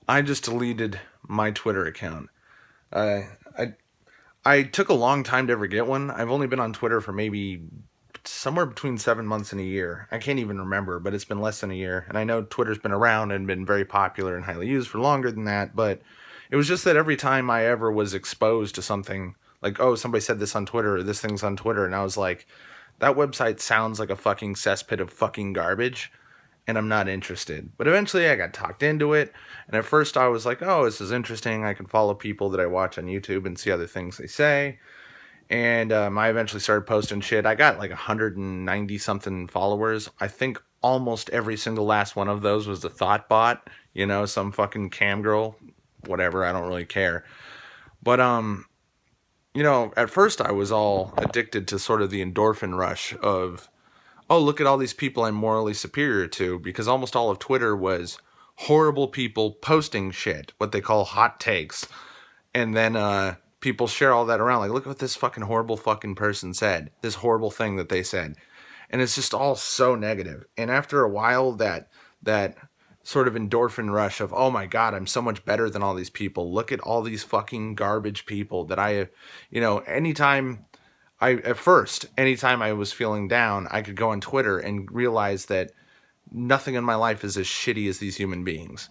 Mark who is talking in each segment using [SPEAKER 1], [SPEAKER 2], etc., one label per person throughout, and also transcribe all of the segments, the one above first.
[SPEAKER 1] I just deleted my Twitter account. Uh, I I took a long time to ever get one. I've only been on Twitter for maybe somewhere between 7 months and a year. I can't even remember, but it's been less than a year. And I know Twitter's been around and been very popular and highly used for longer than that. But it was just that every time I ever was exposed to something like, oh, somebody said this on Twitter or this thing's on Twitter, and I was like, that website sounds like a fucking cesspit of fucking garbage, and I'm not interested. But eventually I got talked into it, and at first I was like, oh, this is interesting. I can follow people that I watch on YouTube and see other things they say. And I eventually started posting shit. I got like 190 something followers. I think almost every single last one of those was a thought bot, some fucking cam girl, whatever, I don't really care. But at first I was all addicted to sort of the endorphin rush of, oh, look at all these people I'm morally superior to, because almost all of Twitter was horrible people posting shit, what they call hot takes. And then people share all that around, like, look what this fucking horrible fucking person said, this horrible thing that they said. And it's just all so negative. And after a while, that sort of endorphin rush of, oh my God, I'm so much better than all these people. Look at all these fucking garbage people that anytime I was feeling down, I could go on Twitter and realize that nothing in my life is as shitty as these human beings.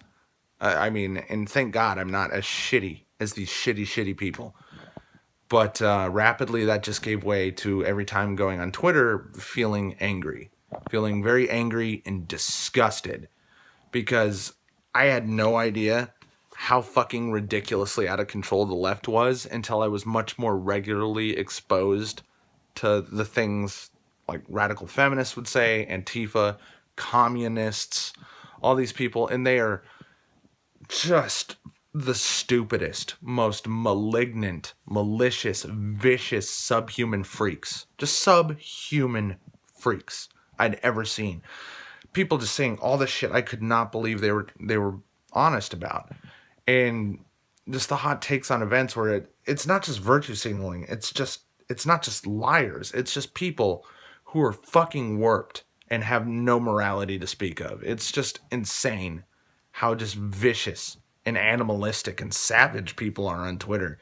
[SPEAKER 1] And thank God I'm not as shitty as these shitty people. But rapidly that just gave way to every time going on Twitter feeling angry. Feeling very angry and disgusted. Because I had no idea how fucking ridiculously out of control the left was until I was much more regularly exposed to the things like radical feminists would say, Antifa, communists, all these people, and they are just the stupidest, most malignant, malicious, vicious, subhuman freaks. Just subhuman freaks I'd ever seen. People just saying all this shit I could not believe they were honest about. And just the hot takes on events where it's not just virtue signaling, it's not just liars, it's just people who are fucking warped and have no morality to speak of. It's just insane how just vicious and animalistic and savage people are on Twitter.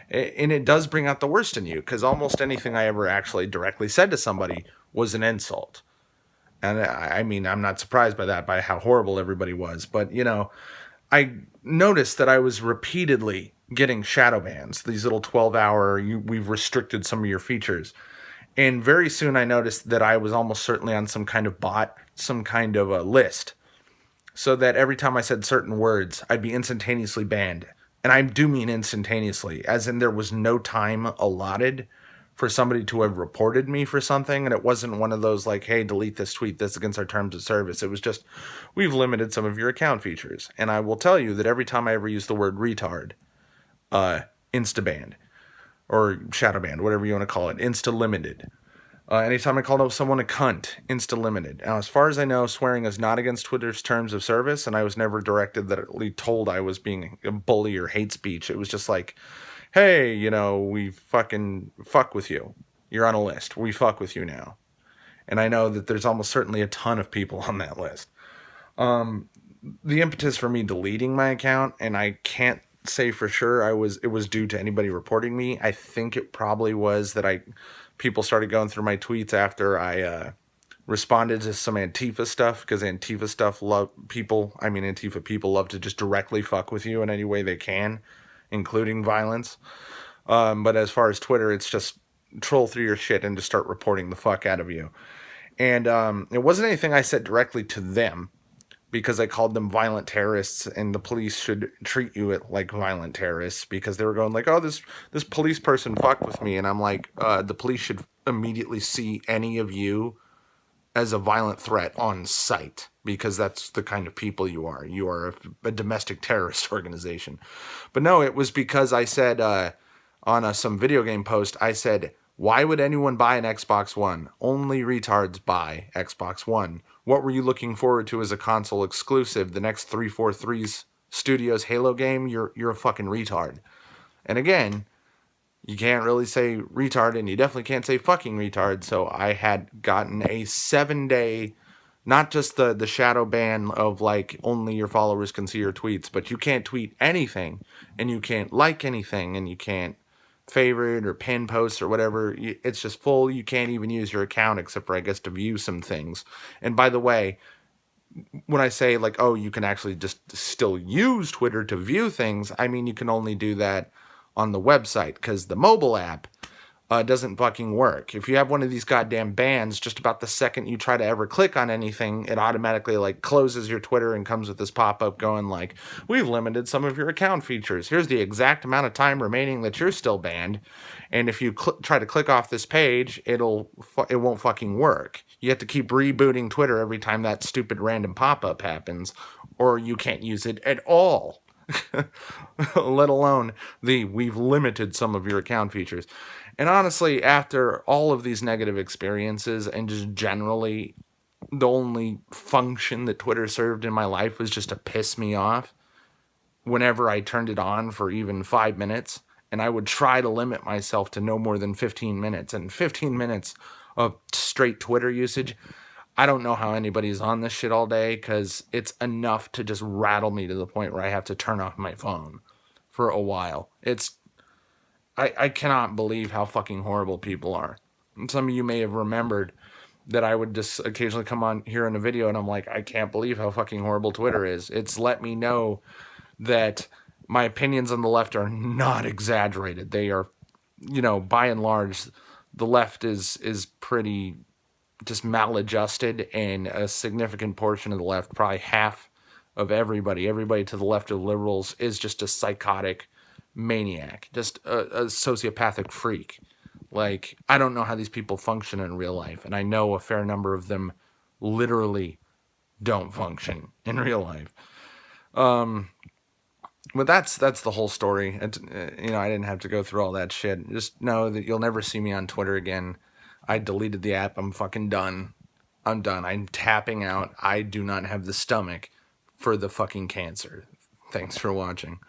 [SPEAKER 1] And it does bring out the worst in you, because almost anything I ever actually directly said to somebody was an insult. And I'm not surprised by that, by how horrible everybody was. But, I noticed that I was repeatedly getting shadow bans, these little 12-hour, we've restricted some of your features. And very soon I noticed that I was almost certainly on some kind of bot, some kind of a list, so that every time I said certain words, I'd be instantaneously banned. And I do mean instantaneously, as in there was no time allotted for somebody to have reported me for something. And it wasn't one of those like, hey, delete this tweet, that's against our terms of service. It was just, we've limited some of your account features. And I will tell you that every time I ever use the word retard, insta-banned, or shadow banned, whatever you want to call it, insta-limited. Anytime I called someone a cunt, insta-limited. Now, as far as I know, swearing is not against Twitter's terms of service, and I was never told I was being a bully or hate speech. It was just like, hey, we fucking fuck with you. You're on a list. We fuck with you now. And I know that there's almost certainly a ton of people on that list. The impetus for me deleting my account, and I can't say for sure it was due to anybody reporting me. I think it probably was that people started going through my tweets after I responded to some Antifa stuff, because Antifa people love to just directly fuck with you in any way they can, including violence. But as far as Twitter, it's just troll through your shit and just start reporting the fuck out of you. And it wasn't anything I said directly to them, because I called them violent terrorists, and the police should treat you like violent terrorists, because they were going like, oh, this police person fucked with me. And I'm like, the police should immediately see any of you as a violent threat on sight, because that's the kind of people you are. You are a domestic terrorist organization. But no, it was because I said on some video game post, I said, why would anyone buy an Xbox One? Only retards buy Xbox One. What were you looking forward to as a console exclusive? The next 343's Studios Halo game? You're a fucking retard. And again, you can't really say retard, and you definitely can't say fucking retard. So I had gotten a 7-day Not just the shadow ban of like only your followers can see your tweets, but you can't tweet anything, and you can't like anything, and you can't favorite or pin posts or whatever. It's just full. You can't even use your account except for, I guess, to view some things. And by the way, when I say like, oh, you can actually just still use Twitter to view things, I mean you can only do that on the website, because the mobile app doesn't fucking work. If you have one of these goddamn bans, just about the second you try to ever click on anything, it automatically like closes your Twitter and comes with this pop-up going like, we've limited some of your account features. Here's the exact amount of time remaining that you're still banned. And if you try to click off this page, it won't fucking work. You have to keep rebooting Twitter every time that stupid random pop-up happens, or you can't use it at all. Let alone we've limited some of your account features. And honestly, after all of these negative experiences and just generally the only function that Twitter served in my life was just to piss me off whenever I turned it on for even 5 minutes, and I would try to limit myself to no more than 15 minutes, and 15 minutes of straight Twitter usage. I don't know how anybody's on this shit all day, because it's enough to just rattle me to the point where I have to turn off my phone for a while. I cannot believe how fucking horrible people are. And some of you may have remembered that I would just occasionally come on here in a video and I'm like, I can't believe how fucking horrible Twitter is. It's let me know that my opinions on the left are not exaggerated. They are, by and large, the left is pretty just maladjusted, and a significant portion of the left, probably half of everybody to the left of liberals, is just a psychotic maniac, just a sociopathic freak. Like, I don't know how these people function in real life, and I know a fair number of them literally don't function in real life. But that's the whole story. I didn't have to go through all that shit. Just know that you'll never see me on Twitter again. I deleted the app. I'm fucking done. I'm done. I'm tapping out. I do not have the stomach for the fucking cancer. Thanks for watching.